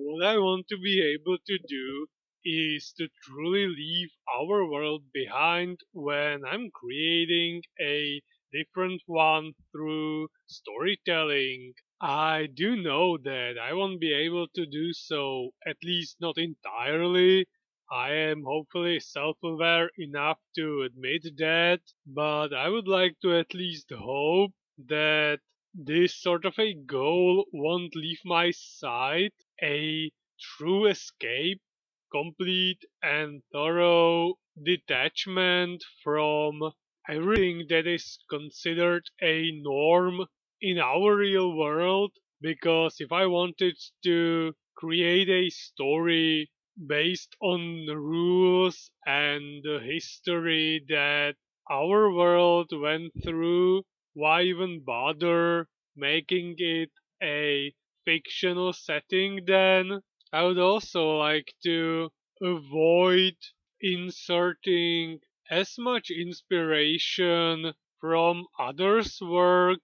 what I want to be able to do is to truly leave our world behind when I'm creating a different one through storytelling. I do know that I won't be able to do so, at least not entirely. I am hopefully self aware enough to admit that, but I would like to at least hope that this sort of a goal won't leave my side. A true escape, complete and thorough detachment from everything that is considered a norm in our real world. Because if I wanted to create a story based on the rules and the history that our world went through, why even bother making it a fictional setting then? I would also like to avoid inserting as much inspiration from others' work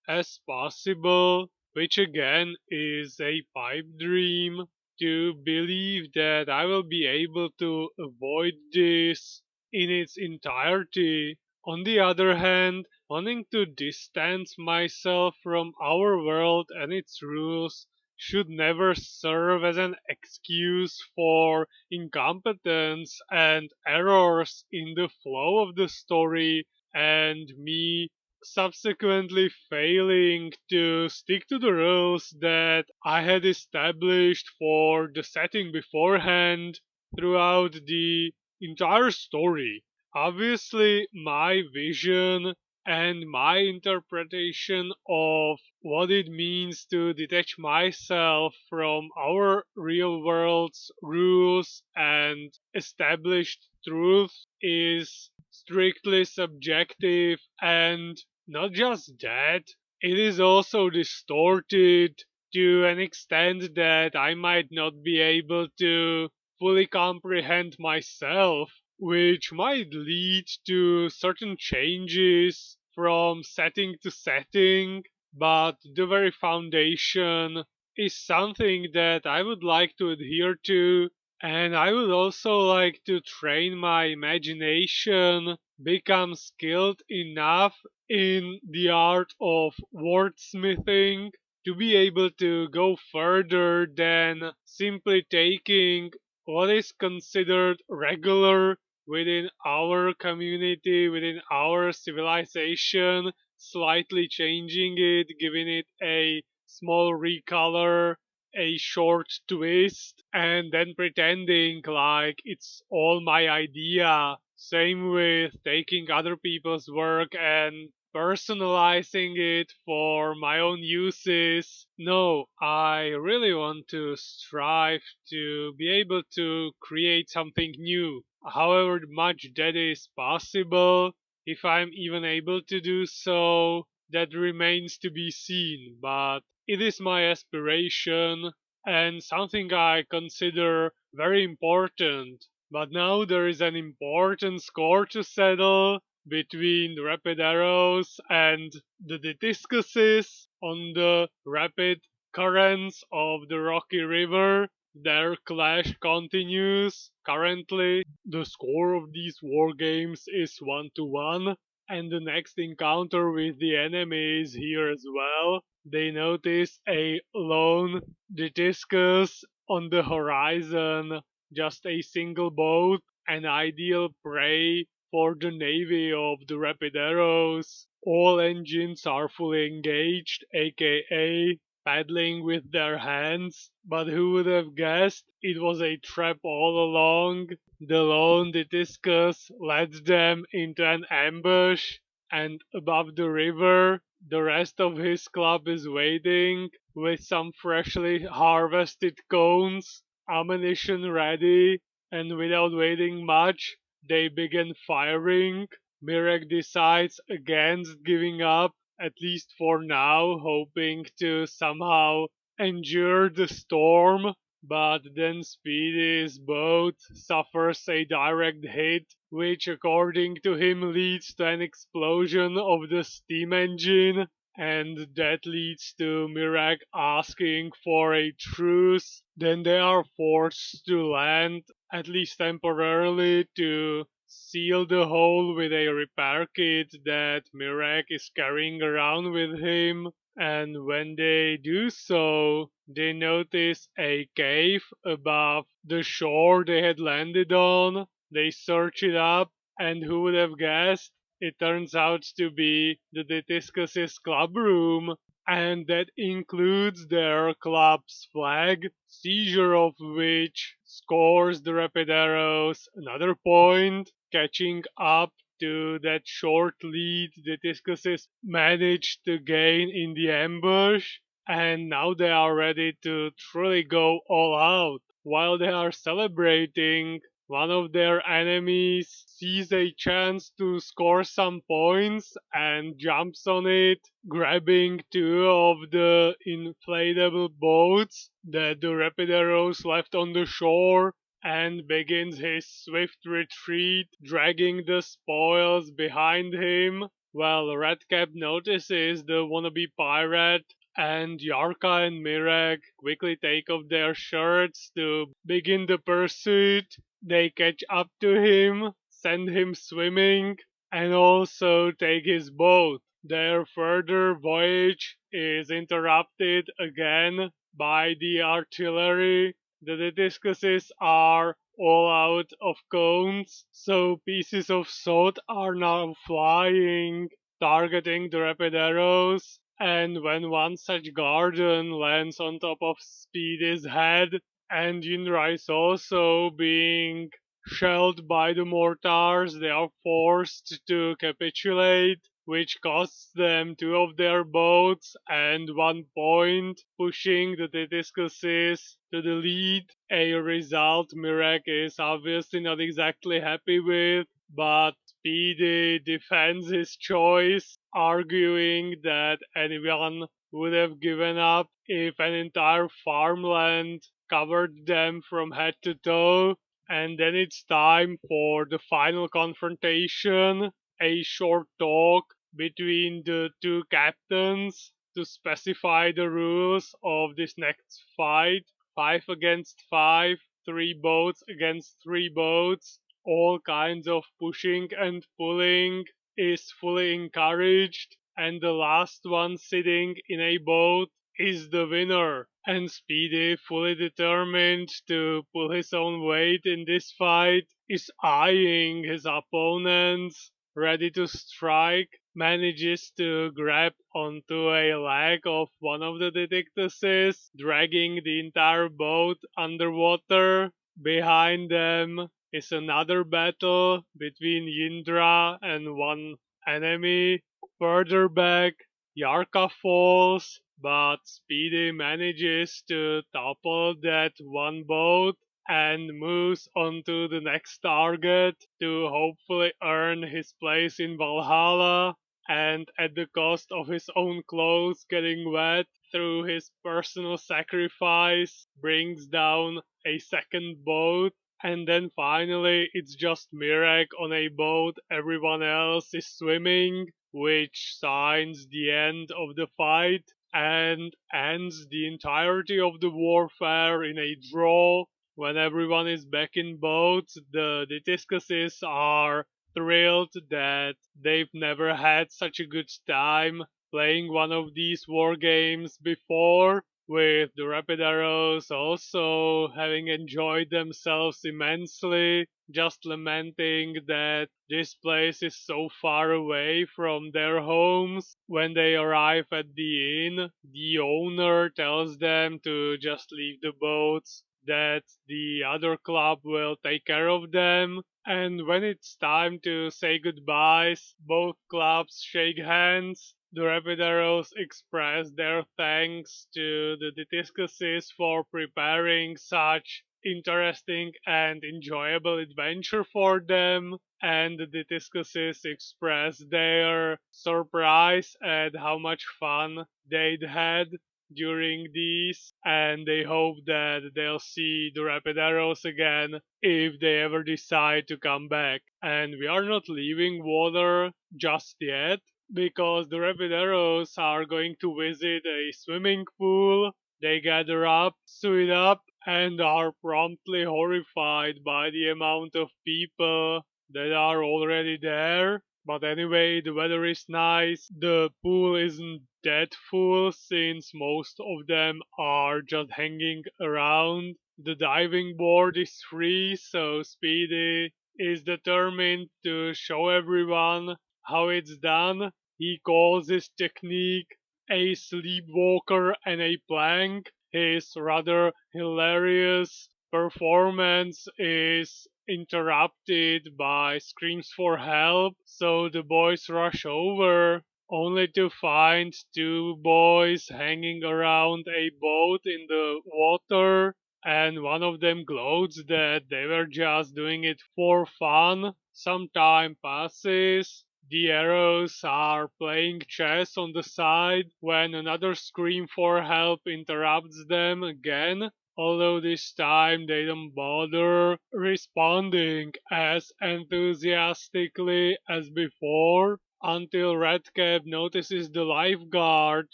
as possible, which again is a pipe dream to believe that I will be able to avoid this in its entirety. On the other hand, wanting to distance myself from our world and its rules should never serve as an excuse for incompetence and errors in the flow of the story and me subsequently failing to stick to the rules that I had established for the setting beforehand throughout the entire story. Obviously, my vision and my interpretation of what it means to detach myself from our real world's rules and established truth is strictly subjective, and not just that, it is also distorted to an extent that I might not be able to fully comprehend myself, which might lead to certain changes from setting to setting, but the very foundation is something that I would like to adhere to, and I would also like to train my imagination, become skilled enough in the art of wordsmithing to be able to go further than simply taking what is considered regular within our community, within our civilization, slightly changing it, giving it a small recolor, a short twist, and then pretending like it's all my idea. Same with taking other people's work and personalizing it for my own uses. No, I really want to strive to be able to create something new, however much that is possible. If I'm even able to do so, that remains to be seen, but it is my aspiration and something I consider very important. But now there is an important score to settle between the rapid arrows and the discuses on the rapid currents of the rocky river. Their clash continues. Currently, the score of these war games is 1-1, and the next encounter with the enemy is here as well. They notice a lone discus on the horizon, just a single boat, an ideal prey for the navy of the rapid arrows. All engines are fully engaged, aka paddling with their hands, but who would have guessed it was a trap all along? The lone discus led them into an ambush, and above the river, the rest of his club is waiting with some freshly harvested cones, ammunition ready, and without waiting much, they begin firing. Mirek decides against giving up, at least for now, hoping to somehow endure the storm. But then Speedy's boat suffers a direct hit, which according to him leads to an explosion of the steam engine, and that leads to Mirak asking for a truce. Then they are forced to land, at least temporarily, to seal the hole with a repair kit that Mirak is carrying around with him. And when they do so, they notice a cave above the shore they had landed on. They search it up, and who would have guessed? It turns out to be the Detiscus's club room, and that includes their club's flag, seizure of which scores the Rapideros another point, catching up to that short lead the Discuses managed to gain in the ambush, and now they are ready to truly go all out. While they are celebrating, one of their enemies sees a chance to score some points and jumps on it, grabbing two of the inflatable boats that the Rapideros left on the shore and begins his swift retreat, dragging the spoils behind him. While Redcap notices the wannabe pirate, and Yarka and Mirek quickly take off their shirts to begin the pursuit. They catch up to him, send him swimming, and also take his boat. Their further voyage is interrupted again by the artillery. The discuses are all out of cones, so pieces of salt are now flying, targeting the rapid arrows. And when one such garden lands on top of Speedy's head, and Jinra is also being shelled by the mortars, they are forced to capitulate, which costs them two of their boats and 1 point, pushing the Tetiscuses to the lead. A result Mirek is obviously not exactly happy with, but Speedy defends his choice, arguing that anyone would have given up if an entire farmland covered them from head to toe. And then it's time for the final confrontation, a short talk between the two captains to specify the rules of this next fight. 5 against 5, 3 boats against 3 boats, all kinds of pushing and pulling is fully encouraged, and the last one sitting in a boat is the winner. And Speedy, fully determined to pull his own weight in this fight, is eyeing his opponents, ready to strike, manages to grab onto a leg of one of the detectives, dragging the entire boat underwater. Behind them is another battle between Yindra and one enemy. Further back, Yarka falls, but Speedy manages to topple that one boat and moves on to the next target to hopefully earn his place in Valhalla, and at the cost of his own clothes getting wet through his personal sacrifice, brings down a second boat. And then finally, it's just Mirek on a boat, everyone else is swimming, which signs the end of the fight and ends the entirety of the warfare in a draw. When everyone is back in boats, the Discuses are thrilled that they've never had such a good time playing one of these war games before, with the Rapid Arrows also having enjoyed themselves immensely, just lamenting that this place is so far away from their homes. When they arrive at the inn, the owner tells them to just leave the boats, that the other club will take care of them. And when it's time to say goodbyes, both clubs shake hands. The Rapidaros express their thanks to the Discuses for preparing such interesting and enjoyable adventure for them, and the Discuses express their surprise at how much fun they'd had during these, and they hope that they'll see the Rapid Arrows again if they ever decide to come back. And we are not leaving water just yet. because the Rapideros are going to visit a swimming pool. They gather up, suit up, and are promptly horrified by the amount of people that are already there. But anyway, the weather is nice. The pool isn't that full since most of them are just hanging around. The diving board is free, so Speedy is determined to show everyone how it's done. He calls his technique a sleepwalker and a plank. His rather hilarious performance is interrupted by screams for help, so the boys rush over, only to find two boys hanging around a boat in the water, and one of them gloats that they were just doing it for fun. Some time passes. The arrows are playing chess on the side when another scream for help interrupts them again, although this time they don't bother responding as enthusiastically as before until Redcap notices the lifeguard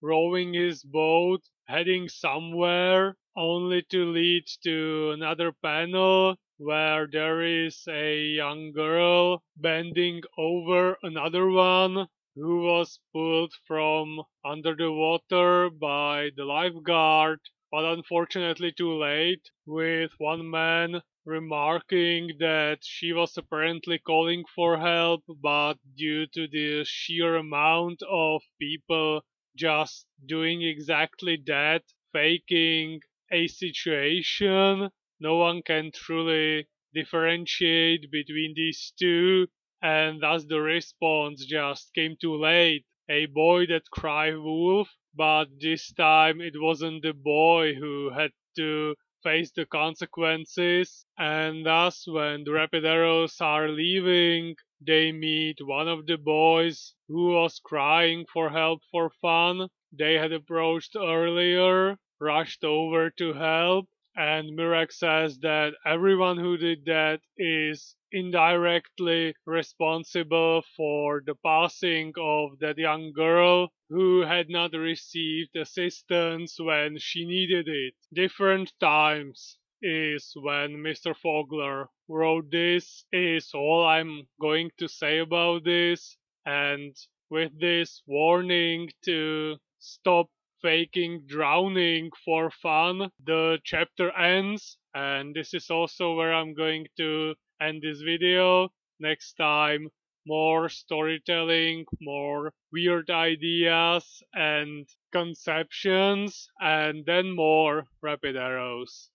rowing his boat heading somewhere, only to lead to another panel where there is a young girl bending over another one who was pulled from under the water by the lifeguard, but unfortunately too late, with one man remarking that she was apparently calling for help, but due to the sheer amount of people just doing exactly that, faking a situation, no one can truly differentiate between these two, and thus the response just came too late. A boy that cried wolf, but this time it wasn't the boy who had to face the consequences, and thus when the Rapideros are leaving, they meet one of the boys who was crying for help for fun. They had approached earlier, rushed over to help, and Mirak says that everyone who did that is indirectly responsible for the passing of that young girl who had not received assistance when she needed it. Different times is when Mr. Fogler wrote this, is all I'm going to say about this. And with this warning to stop faking drowning for fun, the chapter ends, and this is also where I'm going to end this video. Next time, more storytelling, more weird ideas and conceptions, and then more rapid arrows.